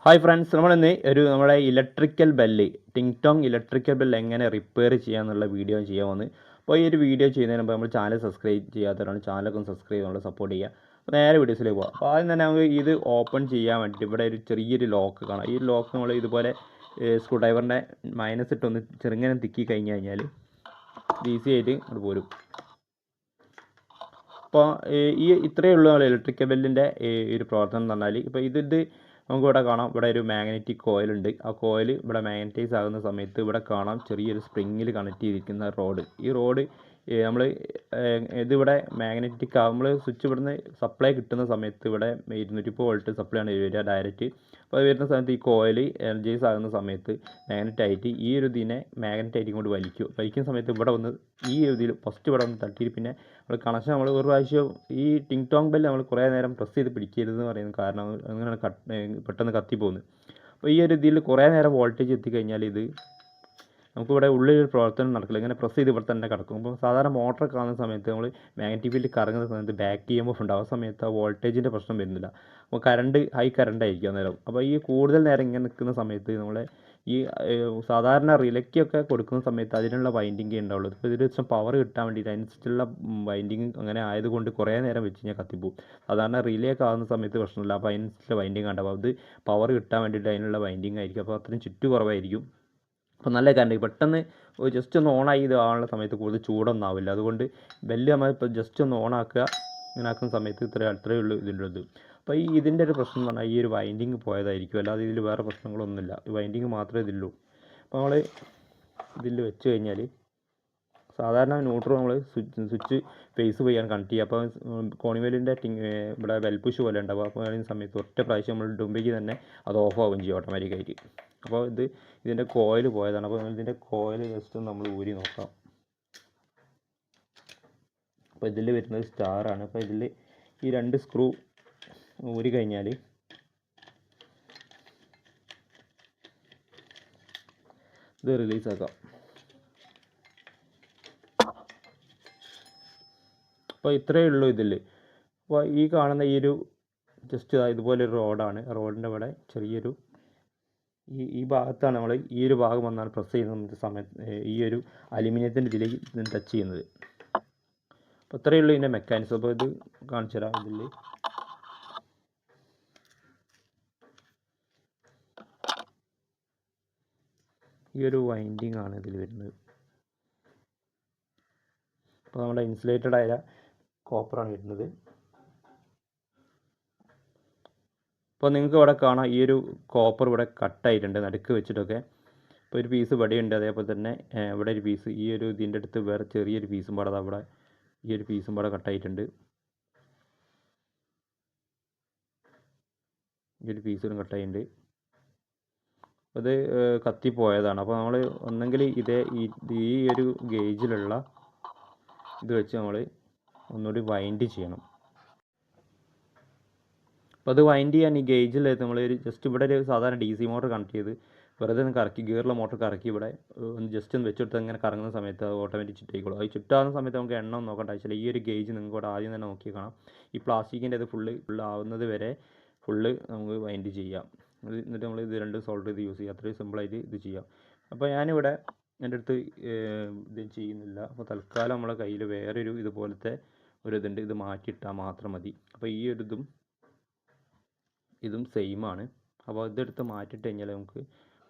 Hi friends, നമ്മളിന്ന് നമ്മുടെ electrical bell ting tong electrical bell എങ്ങനെ റിപ്പയർ ചെയ്യാമെന്നുള്ള വീഡിയോ ചെയ്യാൻ വന്ന്. അപ്പോൾ ഈ ഒരു വീഡിയോ ചെയ്യുന്നതിന് മുമ്പ് നമ്മൾ ചാനൽ സബ്സ്ക്രൈബ് ചെയ്യാത്തവരാണ് ചാനലൊക്കെ ഒന്ന് സബ്സ്ക്രൈബ് ചെയ്ത് സപ്പോർട്ട് ചെയ്യുക. അപ്പോൾ നേരെ വീഡിയോസിലേക്ക് പോകാം. അപ്പോൾ ആദ്യം തന്നെ നമുക്ക് ഇത് ഓപ്പൺ ചെയ്യാൻ വേണ്ടിയിട്ട് ഇവിടെ ഒരു ചെറിയൊരു ലോക്ക് കാണാം. ഈ ലോക്ക് നമ്മൾ ഇതുപോലെ സ്ക്രൂ ഡ്രൈവറിൻ്റെ മൈനസ് ഇട്ടൊന്ന് ചെറുങ്ങനെ തിക്കി കഴിഞ്ഞ് കഴിഞ്ഞാൽ ഈസി ആയിട്ട് അത് പോരും. അപ്പോൾ ഇത്രയേ ഉള്ളൂ ഇലക്ട്രിക്കൽ ബെല്ലിൻ്റെ ഒരു പ്രവർത്തനം എന്ന് പറഞ്ഞാൽ. ഇപ്പോൾ ഇത് നമുക്കിവിടെ കാണാം, ഇവിടെ ഒരു മാഗ്നറ്റിക് കോയിൽ ഉണ്ട്. ആ കോയിൽ ഇവിടെ മാഗ്നറ്റൈസ് ആകുന്ന സമയത്ത് ഇവിടെ കാണാം ചെറിയൊരു സ്പ്രിങ്ങിൽ കണക്ട് ചെയ്തിരിക്കുന്ന റോഡ്. ഈ റോഡ് നമ്മൾ ഇതിവിടെ മാഗ്നറ്റിക് ആകുമ്പോൾ സ്വിച്ച് ഇവിടുന്ന് സപ്ലൈ കിട്ടുന്ന സമയത്ത് ഇവിടെ 230 വോൾട്ട് സപ്ലൈ ആണ് വരിക ഡയറക്റ്റ്. അപ്പോൾ അത് വരുന്ന സമയത്ത് ഈ കോയിൽ എനർജൈസ് ആകുന്ന സമയത്ത് മാഗ്നറ്റായിട്ട് ഈ ഒരു ഇതിനെ മാഗ്നറ്റായിട്ട് ഇങ്ങോട്ട് വലിക്കുന്ന സമയത്ത് ഇവിടെ വന്ന് ഈ ഇതിൽ ഫസ്റ്റ് ഇവിടെ വന്ന് തട്ടിയിട്ട് പിന്നെ നമ്മൾ കണക്ഷൻ നമ്മൾ ഒരു പ്രാവശ്യം ഈ ടിങ് ടോങ് ബെല്ല് നമ്മൾ കുറേ നേരം പ്രസ് ചെയ്ത് പിടിക്കരുതെന്ന് പറയുന്നത് കാരണം അങ്ങനെയാണ് പെട്ടെന്ന് കത്തിപ്പോകുന്നത്. അപ്പോൾ ഈ ഒരു ഇതിൽ കുറേ നേരം വോൾട്ടേജ് എത്തിക്കഴിഞ്ഞാൽ ഇത് നമുക്കിവിടെ ഉള്ളിലൊരു പ്രവർത്തനം നടക്കില്ല, ഇങ്ങനെ പ്രസ് ചെയ്ത് ഇവിടെ തന്നെ കിടക്കും. അപ്പോൾ സാധാരണ മോട്ടർ കാണുന്ന സമയത്ത് നമ്മൾ മാഗ്നറ്റിക് ഫീൽഡ് കറങ്ങുന്ന സമയത്ത് ബാക്ക് EMF ഉണ്ടാവും. ആ സമയത്ത് ആ വോൾട്ടേജിൻ്റെ പ്രശ്നം വരുന്നില്ല. അപ്പോൾ ഹൈ കറണ്ട് ആയിരിക്കും അന്നേരം. അപ്പോൾ ഈ കൂടുതൽ നേരം ഇങ്ങനെ നിൽക്കുന്ന സമയത്ത് നമ്മളെ ഈ സാധാരണ റിലേക്കൊക്കെ കൊടുക്കുന്ന സമയത്ത് അതിനുള്ള വൈൻഡിങ് ഉണ്ടാവുള്ളൂ. ഇപ്പോൾ ഇതിൽ വെച്ചാൽ പവർ കിട്ടാൻ വേണ്ടിയിട്ട് അതിനനുസരിച്ചുള്ള വൈൻഡിങ് അങ്ങനെ ആയതുകൊണ്ട് കുറേ നേരം വെച്ച് കഴിഞ്ഞാൽ കത്തിപ്പോവും. സാധാരണ റിലേ ഒക്കെ ആകുന്ന സമയത്ത് പ്രശ്നമില്ല, അപ്പോൾ അതിനനുസരിച്ചുള്ള വൈൻഡിങ് ഉണ്ടാവും. അത് പവർ കിട്ടാൻ വേണ്ടിയിട്ട് അതിനുള്ള വൈൻഡിങ് ആയിരിക്കും. അപ്പോൾ അത്രയും ചുറ്റു കുറവായിരിക്കും. അപ്പോൾ നല്ല കറണ്ട് പെട്ടെന്ന് ജസ്റ്റ് ഒന്ന് ഓണായി ഇത് ആവുന്ന സമയത്ത് കൂടുതൽ ചൂടൊന്നും ആവില്ല. അതുകൊണ്ട് ബെല്ല് നമ്മൾ ഇപ്പോൾ ജസ്റ്റ് ഒന്ന് ഓണാക്കുക, ഇങ്ങനെ ആക്കുന്ന സമയത്ത് അത്രയേ ഉള്ളൂ ഇതിൻ്റെ. അപ്പോൾ ഇതിൻ്റെ ഒരു പ്രശ്നം എന്ന് പറഞ്ഞാൽ ഈ ഒരു വൈൻഡിങ് പോയതായിരിക്കും, അല്ലാതെ ഇതിൽ വേറെ പ്രശ്നങ്ങളൊന്നുമില്ല. ഈ വൈൻഡിങ് മാത്രമേ ഇതിലുള്ളൂ. അപ്പോൾ നമ്മൾ ഇതിൽ വെച്ച് കഴിഞ്ഞാൽ സാധാരണ ന്യൂട്രൽ നമ്മൾ സ്വിച്ച് ഫേസ് ചെയ്യാൻ കണക്ട് ചെയ്യുക. അപ്പോൾ കോണിവേലിൻ്റെ ഇവിടെ ബെൽപുഷ് പോലെ ഉണ്ടാവും. അപ്പോൾ അതിന് സമയത്ത് ഒറ്റ പ്രാവശ്യം നമ്മൾ ഇടുമ്പോഴേക്ക് തന്നെ അത് ഓഫ് ആവുകയും ചെയ്യും ഓട്ടോമാറ്റിക്കായിട്ട്. അപ്പോൾ ഇതിൻ്റെ കോയിൽ പോയതാണ്. അപ്പോൾ ഇതിൻ്റെ കോയിൽ ജസ്റ്റ് നമ്മൾ ഊരി നോക്കാം. അപ്പോൾ ഇതിൽ വരുന്നത് സ്റ്റാറാണ്. അപ്പോൾ ഇതിൽ ഈ 2 സ്ക്രൂ ഊരി കഴിഞ്ഞാൽ ഇത് റിലീസാക്കാം. അപ്പോൾ ഇത്രയേ ഉള്ളൂ ഇതിൽ. അപ്പോൾ ഈ കാണുന്ന ഈ ഒരു ജസ്റ്റ് ഇതുപോലൊരു റോഡാണ്. റോഡിൻ്റെ ഇവിടെ ചെറിയൊരു ഈ ഭാഗത്താണ് നമ്മൾ ഈ ഒരു ഭാഗം വന്നാണ് പ്രസ് ചെയ്യുന്ന സമയത്ത് ഈ ഒരു അലുമിനിയത്തിൻ്റെ ഇതിലേക്ക് ടച്ച് ചെയ്യുന്നത്. അപ്പോൾ ഇത്രയേ ഉള്ളൂ ഇതിൻ്റെ മെക്കാനിസം. അപ്പോൾ ഇത് കാണിച്ചു തരാം. ഇതിൽ ഈ ഒരു വൈൻഡിങ് ആണ് ഇതിൽ വരുന്നത്. അപ്പോൾ നമ്മുടെ ഇൻസുലേറ്റഡ് ആയ കോപ്പറാണ് വരുന്നത്. അപ്പോൾ നിങ്ങൾക്ക് ഇവിടെ കാണാം ഈ ഒരു കോപ്പർ ഇവിടെ കട്ടായിട്ടുണ്ട് നടുക്ക് വെച്ചിട്ടൊക്കെ. ഇപ്പോൾ ഒരു പീസ് ഇവിടെയുണ്ട്, അതേപോലെ തന്നെ ഇവിടെ ഒരു പീസ് ഈ ഒരു ഇതിൻ്റെ അടുത്ത് വേറെ ചെറിയൊരു പീസും പാടെ അവിടെ ഈ ഒരു പീസും പാടെ കട്ടായിട്ടുണ്ട്. ഈ ഒരു പീസും കട്ടായിട്ടുണ്ട്. അത് കത്തിപ്പോയതാണ്. അപ്പോൾ നമ്മൾ ഒന്നെങ്കിൽ ഈ ഒരു ഗേജിലുള്ള ഇത് വെച്ച് നമ്മൾ ഒന്നുകൂടി വൈൻഡ് ചെയ്യണം. അപ്പോൾ അത് വൈൻഡ് ചെയ്യാൻ ഈ ഗേജിൽ നമ്മൾ ജസ്റ്റ് ഇവിടെ ഒരു സാധാരണ DC മോട്ടർ കണക്ട് ചെയ്ത് വെറുതെ ഒന്ന് കറക്കി, ഗിയറിലെ മോട്ടർ കറക്കി ഇവിടെ ഒന്ന് ജസ്റ്റ് ഒന്ന് വെച്ചെടുത്ത് ഇങ്ങനെ കറങ്ങുന്ന സമയത്ത് അത് ഓട്ടോമാറ്റിക് ചുറ്റായിക്കോളും. അത് ചുറ്റാവുന്ന സമയത്ത് നമുക്ക് എണ്ണ ഒന്നും നോക്കേണ്ട ആവശ്യമില്ല. ഈ ഒരു ഗേജ് നിങ്ങൾക്ക് ഇവിടെ ആദ്യം തന്നെ നോക്കി കാണാം. ഈ പ്ലാസ്റ്റിക്കിൻ്റെ ഇത് ഫുള്ള് ആവുന്നത് വരെ നമുക്ക് വൈൻഡ് ചെയ്യാം. എന്നിട്ട് നമ്മൾ ഇത് 2 സോൾഡർ ചെയ്ത് യൂസ് ചെയ്യുക. അത്രയും സിമ്പിളായിട്ട് ഇത് ചെയ്യാം. അപ്പോൾ ഞാനിവിടെ എൻ്റെ അടുത്ത് ഇത് ചെയ്യുന്നില്ല. അപ്പോൾ തൽക്കാലം നമ്മളെ കയ്യിൽ വേറൊരു ഇതുപോലത്തെ ഇതുണ്ട്. ഇത് മാറ്റിയിട്ടാൽ മാത്രം മതി. അപ്പോൾ ഈ ഒരു ഇതും സെയിമാണ്. അപ്പോൾ ഇതെടുത്ത് മാറ്റിയിട്ട് കഴിഞ്ഞാൽ നമുക്ക്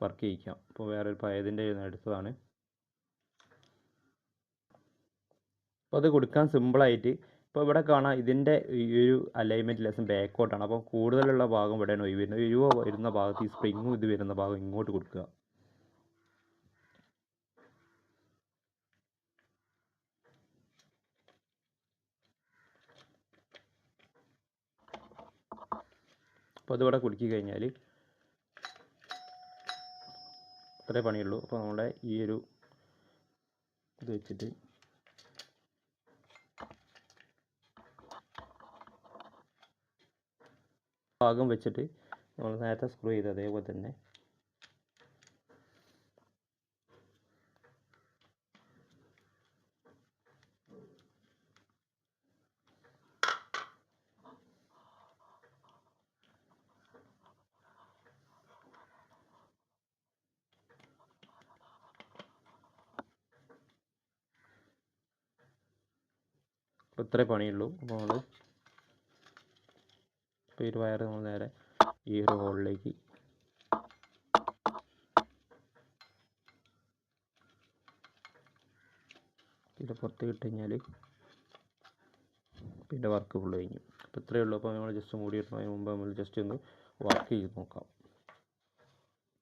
വർക്ക് ചെയ്യിക്കാം. അപ്പോൾ വേറൊരു പഴയതിൻ്റെ എടുത്തതാണ്. അപ്പോൾ അത് കൊടുക്കാൻ സിമ്പിളായിട്ട് ഇപ്പോൾ ഇവിടെ കാണാം ഇതിൻ്റെ ഈ ഒരു അലൈൻമെൻറ്റ് ലെസ്സൺ ബാക്കോട്ടാണ്. അപ്പോൾ കൂടുതലുള്ള ഭാഗം ഇവിടെയാണ് വരുന്നത്. വരുന്ന ഭാഗത്ത് ഈ സ്പ്രിങ്ങും ഇത് വരുന്ന ഭാഗം ഇങ്ങോട്ട് കൊടുക്കുക. അപ്പോൾ അതിവിടെ കുടുക്കി കഴിഞ്ഞാൽ ഇത്രേ പണിയുള്ളൂ. അപ്പോൾ നമ്മുടെ ഈ ഒരു ഇത് വെച്ചിട്ട് ഭാഗം വെച്ചിട്ട് നമ്മൾ നേരത്തെ സ്ക്രൂ ചെയ്ത് അതേപോലെ തന്നെ അപ്പോൾ ഇത്രേ പണിയുള്ളൂ. അപ്പോൾ നമ്മൾ ഇപ്പോൾ ഈ ഒരു വയർ നമ്മൾ നേരെ ഈ ഒരു ഹോളിലേക്ക് ഇത് പുറത്ത് ഇട്ട് കഴിഞ്ഞാൽ പിന്നെ വർക്ക് ഫുള്ള് കഴിഞ്ഞു. അപ്പോൾ ഇത്രയേ ഉള്ളൂ. അപ്പോൾ നമ്മൾ ജസ്റ്റ് മൂടി ഇടുന്നതിന് മുമ്പ് നമ്മൾ ജസ്റ്റ് ഒന്ന് വർക്ക് ചെയ്ത് നോക്കാം.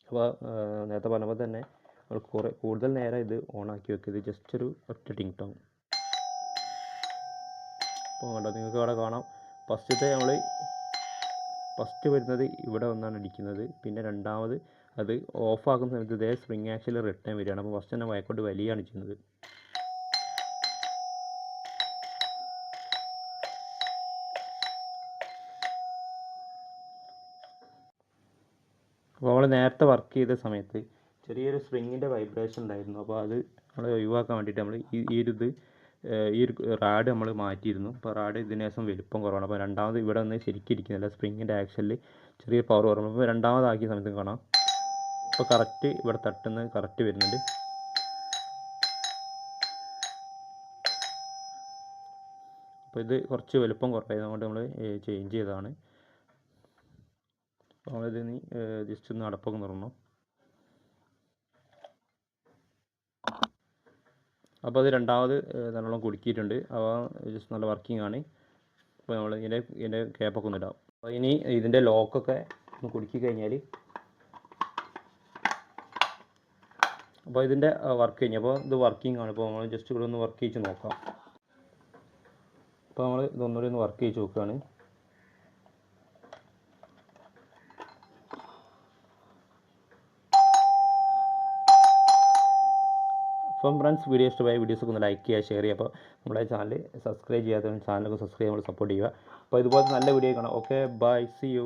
അപ്പോൾ നേരത്തെ പറഞ്ഞപ്പോൾ തന്നെ നമ്മൾ കൂടുതൽ നേരം ഇത് ഓണാക്കി വെക്കരുത്. ജസ്റ്റ് ഒരു ഒറ്റ ടിങ് ടോങ്. അപ്പോൾ കണ്ടോ, നിങ്ങൾക്ക് അവിടെ കാണാം. ഫസ്റ്റ് വരുന്നത് ഇവിടെ ഒന്നാണ് അടിക്കുന്നത്. പിന്നെ രണ്ടാമത് അത് ഓഫാക്കുന്ന സമയത്ത് ഇതേ സ്പ്രിങ് ആക്ഷനിൽ റിട്ടേൺ വരികയാണ്. അപ്പോൾ ഫസ്റ്റ് തന്നെ വയക്കോട്ട് വലിയാണ് ചെയ്യുന്നത്. അപ്പോൾ നമ്മൾ നേരത്തെ വർക്ക് ചെയ്ത സമയത്ത് ചെറിയൊരു സ്പ്രിങ്ങിൻ്റെ വൈബ്രേഷൻ ഉണ്ടായിരുന്നു. അപ്പോൾ അത് നമ്മൾ ഒഴിവാക്കാൻ വേണ്ടിയിട്ട് നമ്മൾ ഈ ഒരു റാഡ് നമ്മൾ മാറ്റിയിരുന്നു. അപ്പോൾ റാഡ് ഇതിന് ശേഷം വലിപ്പം കുറവാണ്. അപ്പോൾ രണ്ടാമത് ഇവിടെ ഒന്ന് ശരിക്കും ഇരിക്കുന്നില്ല. സ്പ്രിങ്ങിൻ്റെ ആക്ഷനിൽ ചെറിയൊരു പവർ കുറവ്. അപ്പോൾ രണ്ടാമതാക്കിയ സമയത്ത് കാണാം, അപ്പോൾ കറക്റ്റ് ഇവിടെ തട്ടുന്നത് കറക്റ്റ് വരുന്നുണ്ട്. അപ്പോൾ ഇത് കുറച്ച് വലുപ്പം കുറവായതുകൊണ്ട് നമ്മൾ ചേഞ്ച് ചെയ്തതാണ്. അപ്പോൾ നമ്മളിത് ജസ്റ്റ് ഒന്ന് അടപ്പൊക്കെ നിർന്നു. അപ്പോൾ അത് രണ്ടാമത് നല്ലോണം കുടുക്കിയിട്ടുണ്ട്. അപ്പോൾ ജസ്റ്റ് നല്ല വർക്കിംഗ് ആണ്. അപ്പോൾ നമ്മൾ ഇതിൻ്റെ ക്യാപ്പൊക്കെ ഒന്ന് ഇടാം. അപ്പോൾ ഇനി ഇതിൻ്റെ ലോക്കൊക്കെ ഒന്ന് കുടുക്കി കഴിഞ്ഞാൽ, അപ്പോൾ ഇതിൻ്റെ വർക്ക് കഴിഞ്ഞു. അപ്പോൾ ഇത് വർക്കിംഗ് ആണ്. ഇപ്പോൾ നമ്മൾ ജസ്റ്റ് ഇവിടെ ഒന്ന് വർക്ക് ചെയ്ത് നോക്കാം. അപ്പോൾ നമ്മൾ ഇതൊന്നുകൂടി ഒന്ന് വർക്ക് ചെയ്ത് നോക്കുകയാണ്. അപ്പം ഫ്രണ്ട്സ്, വീഡിയോ ഇഷ്ടമായ വീഡിയോസൊക്കെ ഒന്ന് ലൈക്ക് ചെയ്യുക, ഷെയർ ചെയ്യുക. അപ്പോൾ നമ്മുടെ ചാനൽ സബ്സ്ക്രൈബ് ചെയ്യാത്തവർ ചാനലൊക്കെ സബ്സ്ക്രൈബ് നമ്മൾ സപ്പോർട്ട് ചെയ്യുക. അപ്പോൾ ഇതുപോലത്തെ നല്ല വീഡിയോ കാണാം. Okay, bye, see U.